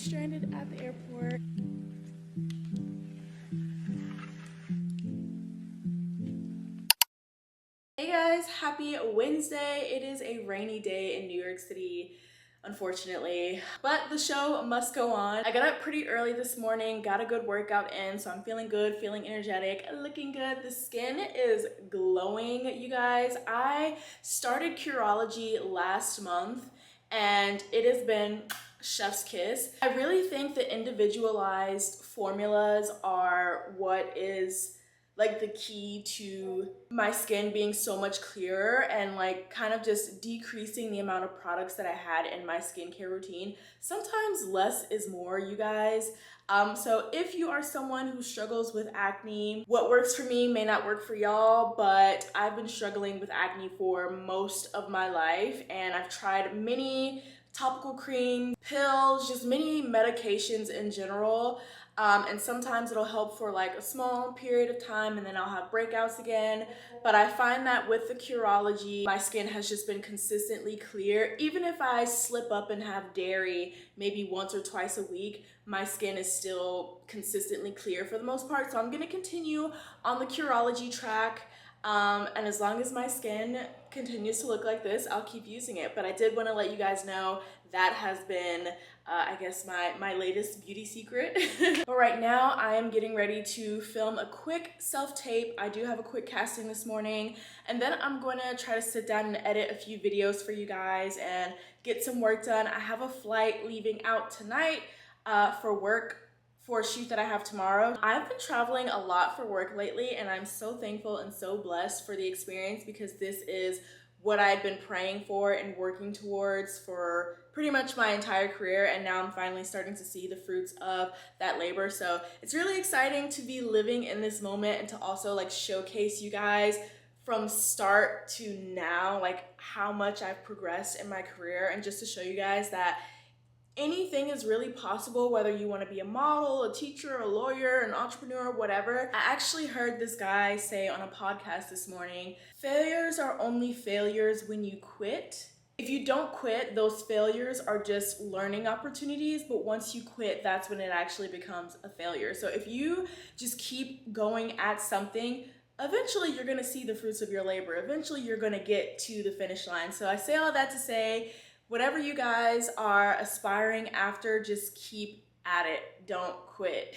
stranded at the airport. Hey guys, happy Wednesday. It is a rainy day in New York City, unfortunately, but the show must go on. I got up pretty early this morning, got a good workout in, so I'm feeling good, feeling energetic, looking good. The skin is glowing, you guys. I started Curology last month and it has been chef's kiss. I really think the individualized formulas are what is like the key to my skin being so much clearer and like kind of just decreasing the amount of products that I had in my skincare routine. Sometimes less is more, you guys. So if you are someone who struggles with acne, what works for me may not work for y'all, but I've been struggling with acne for most of my life and I've tried many topical cream, pills, just many medications in general. And sometimes it'll help for like a small period of time and then I'll have breakouts again. But I find that with the Curology, my skin has just been consistently clear. Even if I slip up and have dairy maybe once or twice a week, my skin is still consistently clear for the most part. So I'm gonna continue on the Curology track. And as long as my skin continues to look like this, I'll keep using it. But I did want to let you guys know that has been, I guess, my latest beauty secret. But right now, I am getting ready to film a quick self-tape. I do have a quick casting this morning. And then I'm going to try to sit down and edit a few videos for you guys and get some work done. I have a flight leaving out tonight for work, for a shoot that I have tomorrow. I've been traveling a lot for work lately and I'm so thankful and so blessed for the experience because this is what I've been praying for and working towards for pretty much my entire career, and now I'm finally starting to see the fruits of that labor. So it's really exciting to be living in this moment and to also like showcase you guys from start to now, like how much I've progressed in my career, and just to show you guys that anything is really possible, whether you want to be a model, a teacher, a lawyer, an entrepreneur, whatever. I actually heard this guy say on a podcast this morning, failures are only failures when you quit. If you don't quit, those failures are just learning opportunities, but once you quit, that's when it actually becomes a failure. So if you just keep going at something, eventually you're gonna see the fruits of your labor. Eventually you're gonna get to the finish line. So I say all that to say, whatever you guys are aspiring after, just keep at it. Don't quit.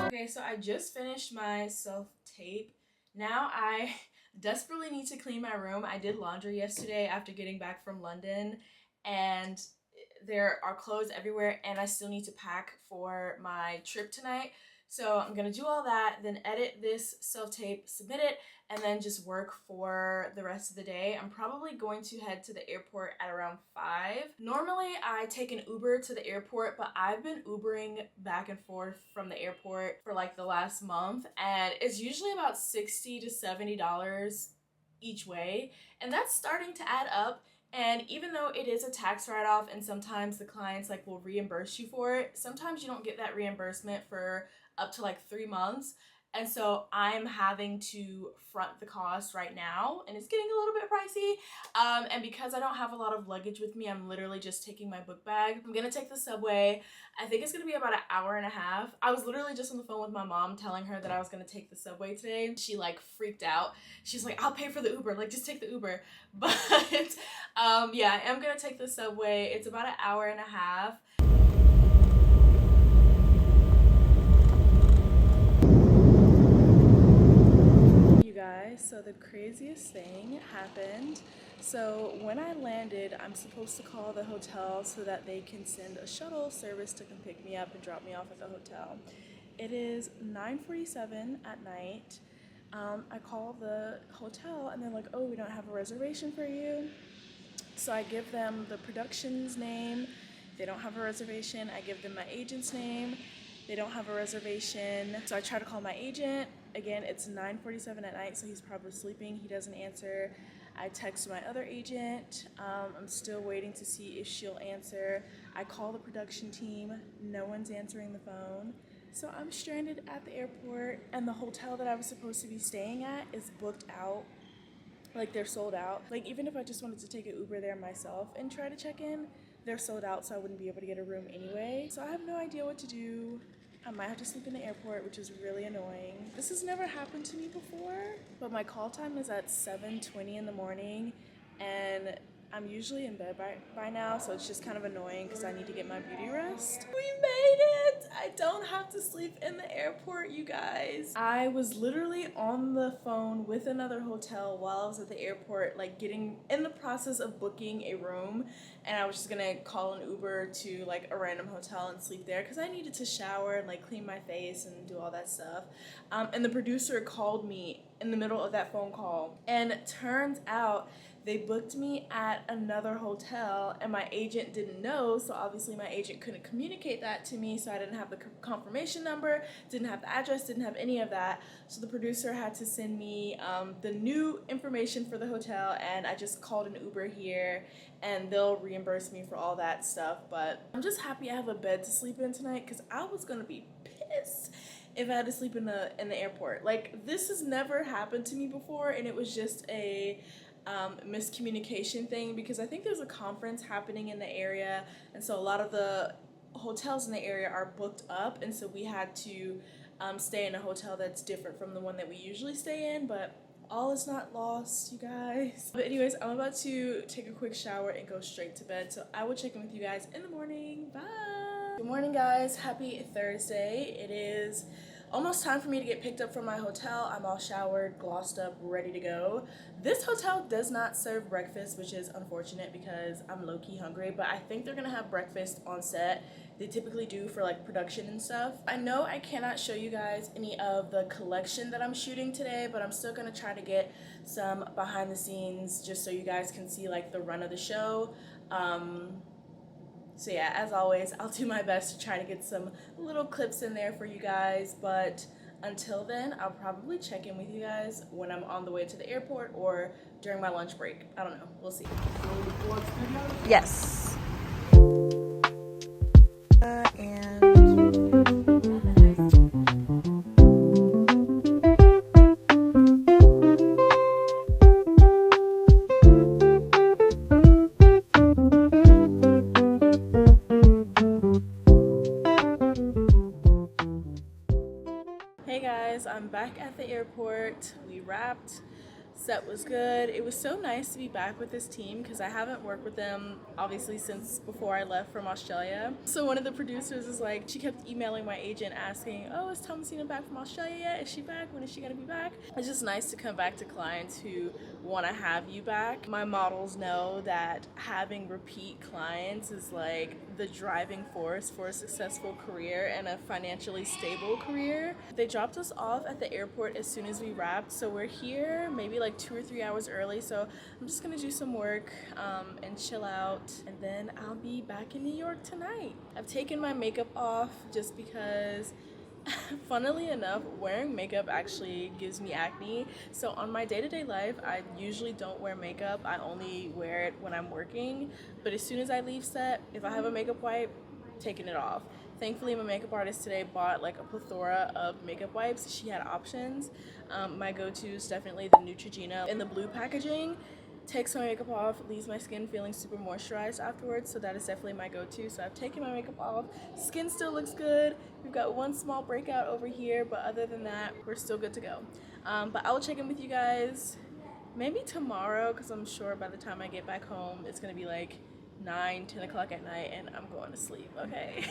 Okay, so I just finished my self-tape. Now I desperately need to clean my room. I did laundry yesterday after getting back from London, and there are clothes everywhere, and I still need to pack for my trip tonight. So I'm gonna do all that, then edit this self-tape, submit it, and then just work for the rest of the day. I'm probably going to head to the airport at around 5. Normally I take an Uber to the airport, but I've been Ubering back and forth from the airport for like the last month, and it's usually about $60 to $70 each way, and that's starting to add up. And even though it is a tax write-off and sometimes the clients like will reimburse you for it, sometimes you don't get that reimbursement for up to like 3 months. And so I'm having to front the cost right now, and it's getting a little bit pricey. And because I don't have a lot of luggage with me, I'm literally just taking my book bag. I'm gonna take the subway. I think it's gonna be about an hour and a half. I was literally just on the phone with my mom telling her that I was gonna take the subway today. She like freaked out. She's like, I'll pay for the Uber, like just take the Uber. But yeah, I am gonna take the subway. It's about an hour and a half. So the craziest thing happened. So when I landed, I'm supposed to call the hotel so that they can send a shuttle service to come pick me up and drop me off at the hotel. It is 9:47 at night. I call the hotel and they're like, oh, we don't have a reservation for you. So I give them the production's name. They don't have a reservation. I give them my agent's name. They don't have a reservation. So I try to call my agent. Again, it's 9:47 at night, so he's probably sleeping. He doesn't answer. I text my other agent. I'm still waiting to see if she'll answer. I call the production team. No one's answering the phone. So I'm stranded at the airport, and the hotel that I was supposed to be staying at is booked out. like they're sold out. Like even if I just wanted to take an Uber there myself and try to check in, they're sold out, so I wouldn't be able to get a room anyway. So I have no idea what to do. I might have to sleep in the airport, which is really annoying. This has never happened to me before, but my call time is at 7:20 in the morning, and I'm usually in bed by now, so it's just kind of annoying because I need to get my beauty rest. We made it! I don't have to sleep in the airport, you guys. I was literally on the phone with another hotel while I was at the airport, like getting in the process of booking a room, and I was just gonna call an Uber to like a random hotel and sleep there because I needed to shower and like clean my face and do all that stuff. And the producer called me in the middle of that phone call, and it turns out they booked me at another hotel and my agent didn't know, so obviously my agent couldn't communicate that to me, so I didn't have the confirmation number, didn't have the address, didn't have any of that. So the producer had to send me the new information for the hotel, and I just called an Uber here and they'll reimburse me for all that stuff. But I'm just happy I have a bed to sleep in tonight because I was gonna be pissed if I had to sleep in the airport. Like, this has never happened to me before, and it was just a miscommunication thing because I think there's a conference happening in the area, and so a lot of the hotels in the area are booked up, and so we had to stay in a hotel that's different from the one that we usually stay in. But all is not lost, you guys. But anyways, I'm about to take a quick shower and go straight to bed, so I will check in with you guys in the morning. Bye. Good morning, guys. Happy Thursday. It is almost time for me to get picked up from my hotel. I'm all showered, glossed up, ready to go. This hotel does not serve breakfast, which is unfortunate because I'm low-key hungry, but I think they're gonna have breakfast on set. They typically do for like production and stuff. I know I cannot show you guys any of the collection that I'm shooting today, but I'm still gonna try to get some behind the scenes just so you guys can see like the run of the show. So yeah, as always, I'll do my best to try to get some little clips in there for you guys, but until then, I'll probably check in with you guys when I'm on the way to the airport or during my lunch break. I don't know, we'll see. Yes. Hey guys, I'm back at the airport. We wrapped. Set was good. It was so nice to be back with this team because I haven't worked with them obviously since before I left from Australia. So one of the producers is like, she kept emailing my agent asking, oh, is Thomasina back from Australia yet? Is she back? When is she gonna be back? It's just nice to come back to clients who want to have you back. My models know that having repeat clients is like the driving force for a successful career and a financially stable career. They dropped us off at the airport as soon as we wrapped, so we're here maybe like 2 or 3 hours early, so I'm just gonna do some work and chill out, and then I'll be back in New York tonight. I've taken my makeup off just because funnily enough, wearing makeup actually gives me acne. So on my day-to-day life, I usually don't wear makeup. I only wear it when I'm working. But as soon as I leave set, if I have a makeup wipe, taking it off. Thankfully, my makeup artist today bought like a plethora of makeup wipes. She had options. My go-to is definitely the Neutrogena in the blue packaging. Takes my makeup off, leaves my skin feeling super moisturized afterwards, so that is definitely my go-to. So I've taken my makeup off. Skin still looks good. We've got one small breakout over here, but other than that, we're still good to go. But I will check in with you guys maybe tomorrow, because I'm sure by the time I get back home, it's gonna be like 9, 10 o'clock at night, and I'm going to sleep, okay?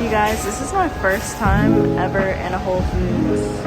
You guys, this is my first time ever in a Whole Foods.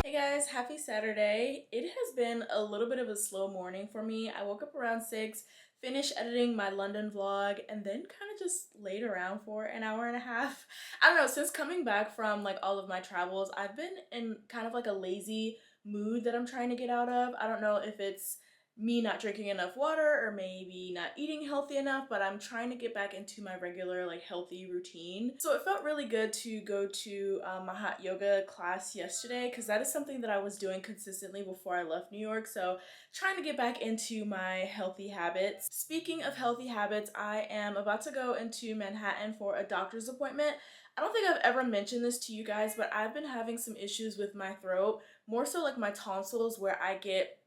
Hey guys, happy Saturday. It has been a little bit of a slow morning for me. I woke up around 6, finished editing my London vlog, and then kind of just laid around for an hour and a half. I don't know, since coming back from like all of my travels, I've been in kind of like a lazy mood that I'm trying to get out of. I don't know if it's me not drinking enough water or maybe not eating healthy enough, but I'm trying to get back into my regular like healthy routine. So it felt really good to go to my hot yoga class yesterday because that is something that I was doing consistently before I left New York. So trying to get back into my healthy habits. Speaking of healthy habits, I am about to go into Manhattan for a doctor's appointment. I don't think I've ever mentioned this to you guys, but I've been having some issues with my throat, more so like my tonsils, where I get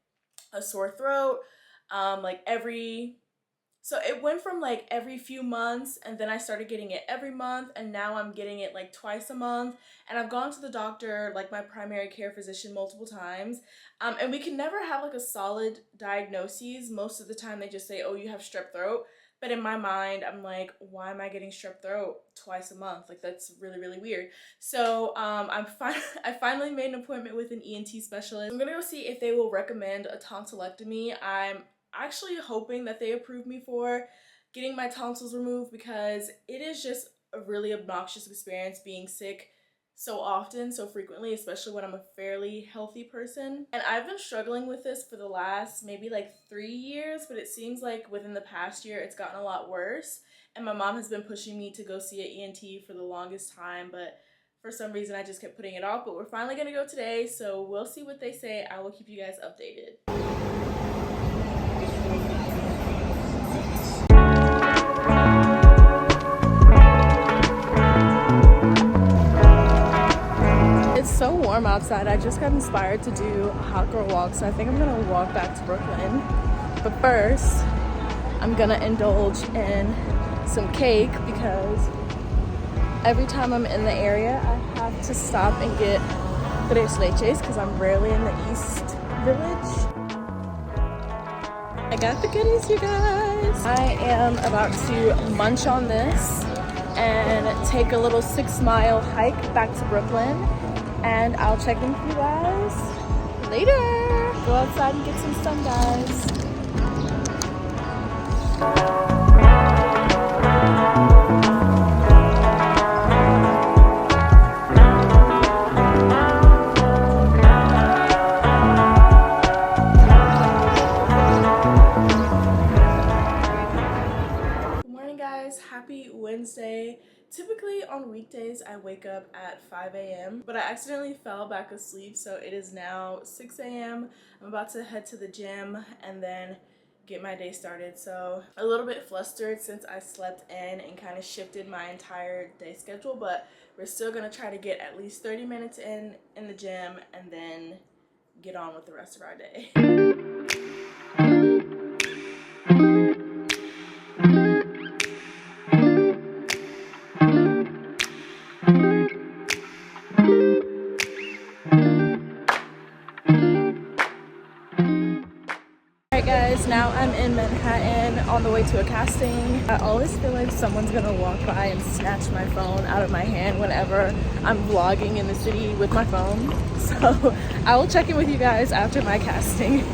a sore throat so it went from like every few months, and then I started getting it every month, and now I'm getting it like twice a month. And I've gone to the doctor, like my primary care physician, multiple times, and we can never have like a solid diagnosis. Most of the time they just say, oh, you have strep throat. But in my mind, I'm like, why am I getting strep throat twice a month? Like, that's really, really weird. So I finally made an appointment with an ENT specialist. I'm gonna go see if they will recommend a tonsillectomy. I'm actually hoping that they approve me for getting my tonsils removed because it is just a really obnoxious experience being sick so often, so frequently, especially when I'm a fairly healthy person. And I've been struggling with this for the last maybe like 3 years, but it seems like within the past year it's gotten a lot worse. And my mom has been pushing me to go see an ENT for the longest time, but for some reason I just kept putting it off. But we're finally gonna go today, so we'll see what they say. I will keep you guys updated. It's so warm outside. I just got inspired to do a hot girl walk, so I think I'm gonna walk back to Brooklyn. But first, I'm gonna indulge in some cake because every time I'm in the area, I have to stop and get tres leches because I'm rarely in the East Village. I got the goodies, you guys. I am about to munch on this and take a little 6-mile hike back to Brooklyn. And I'll check in with you guys later. Go outside and get some sun, guys. Good morning, guys. Happy Wednesday. Typically on weekdays I wake up at 5 a.m. but I accidentally fell back asleep, so it is now 6 a.m. I'm about to head to the gym and then get my day started. So a little bit flustered since I slept in and kind of shifted my entire day schedule, but we're still gonna try to get at least 30 minutes in the gym and then get on with the rest of our day. Guys, now I'm in Manhattan on the way to a casting. I always feel like someone's gonna walk by and snatch my phone out of my hand whenever I'm vlogging in the city with my phone. So I will check in with you guys after my casting.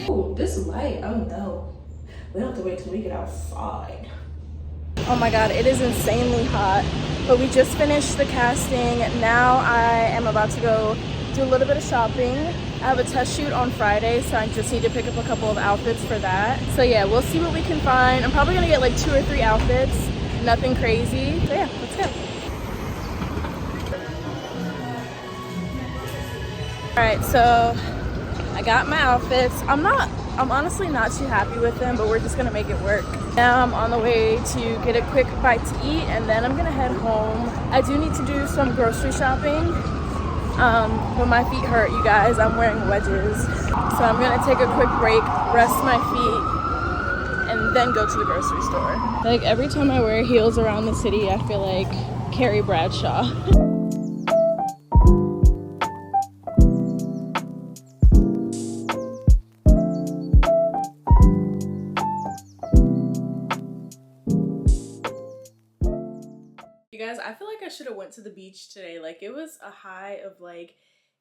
Oh, this light, oh no. We have to wait till we get outside. Oh my god, it is insanely hot, but we just finished the casting. Now I am about to go do a little bit of shopping. I have a test shoot on Friday, so I just need to pick up a couple of outfits for that. So yeah, we'll see what we can find. I'm probably gonna get like 2 or 3 outfits, nothing crazy. So yeah, let's go. Alright, so I got my outfits. I'm honestly not too happy with them, but we're just gonna make it work. Now I'm on the way to get a quick bite to eat, and then I'm gonna head home. I do need to do some grocery shopping, but my feet hurt, you guys. I'm wearing wedges. So I'm gonna take a quick break, rest my feet, and then go to the grocery store. Like every time I wear heels around the city, I feel like Carrie Bradshaw. guys, I feel like I should have went to the beach today. Like, it was a high of like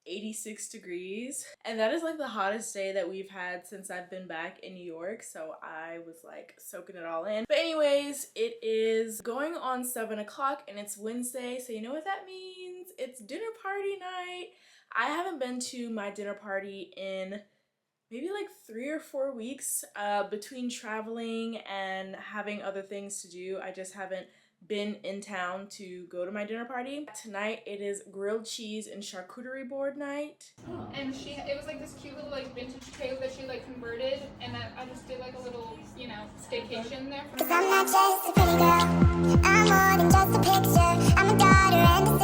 86 degrees, and that is like the hottest day that we've had since I've been back in New York, so I was like soaking it all in. But anyways, it is going on 7 o'clock and it's Wednesday, so you know what that means? It's dinner party night. I haven't been to my dinner party in maybe like 3 or 4 weeks. Between traveling and having other things to do, I just haven't been in town to go to my dinner party. Tonight it is grilled cheese and charcuterie board night. And it was like this cute little like vintage cave that she like converted, and I just did like a little, you know, staycation there. 'Cause I'm not just a pretty girl, I'm more than just a picture. I'm a daughter and a sister.